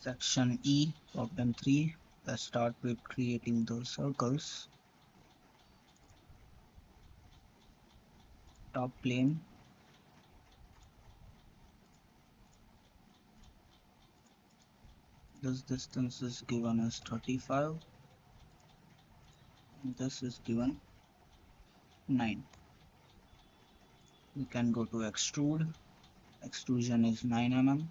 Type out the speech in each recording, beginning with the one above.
Section E, problem 3. Let's start with creating the circles. Top plane. This distance is given as 35. And this is given 9. We can go to extrude. Extrusion is 9 mm.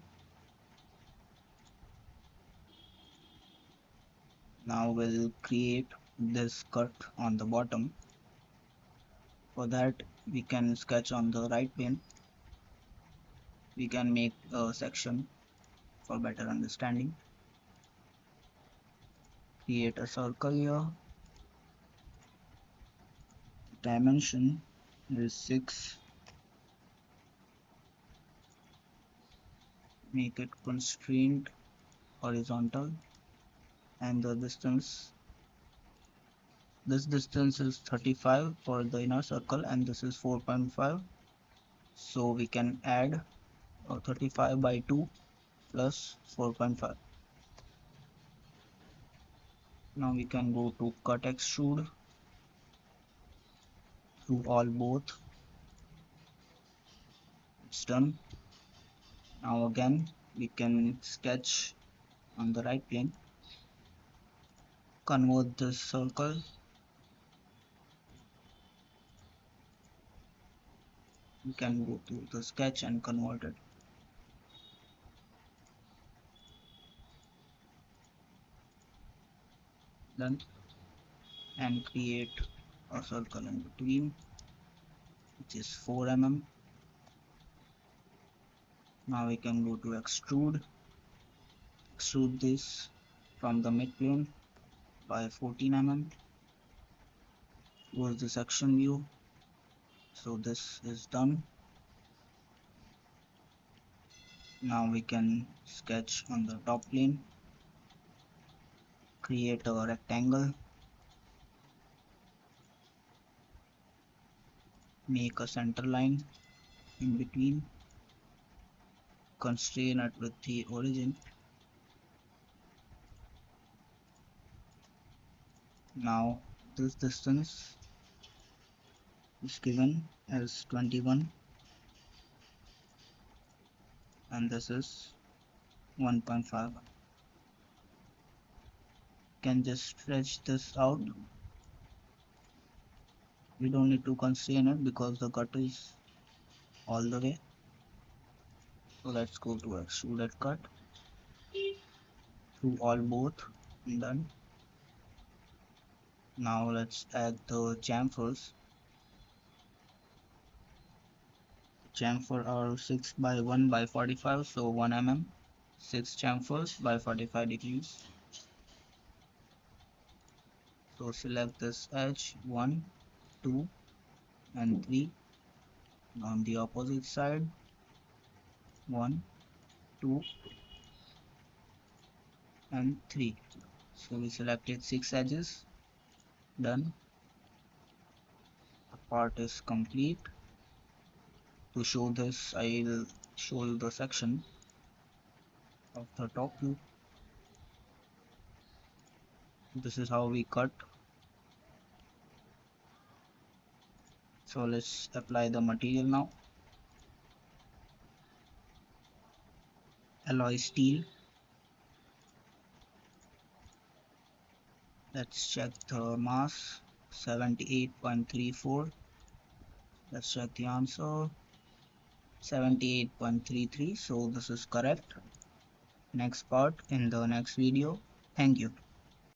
Now we'll create this cut on the bottom. For that, we can sketch on the right plane. We can make a section for better understanding. Create a circle here. Dimension is 6. Make it constrained horizontal, and the distance, this distance is 35 for the inner circle and this is 4.5, so we can add 35 by 2 plus 4.5. Now we can go to cut extrude through all both. It's done. Now again we can sketch on the right plane, convert this circle, we can go to the sketch and convert it. Done. And create a circle in between, which is 4 mm. Now we can go to extrude this from the mid plane by 14 mm. Close the section view. So this is done. Now we can sketch on the top plane, create a rectangle, make a center line in between, constrain it with the origin. Now this distance is given as 21 and this is 1.5. Can just stretch this out. We don't need to constrain it because the cut is all the way. So let's go to extruded cut through all both. Done. Now let's add the chamfers. Chamfer are 6 by 1 by 45, so 1 mm. 6 chamfers by 45 degrees. So select this edge 1, 2 and 3. On the opposite side 1, 2 and 3. So we selected 6 edges. Done. The part is complete. To show this, I'll show you the section of the top view. This is how we cut. So let's apply the material now. Alloy steel. Let's check the mass, 78.34. Let's check the answer, 78.33. So this is correct. Next part in the next video. Thank you.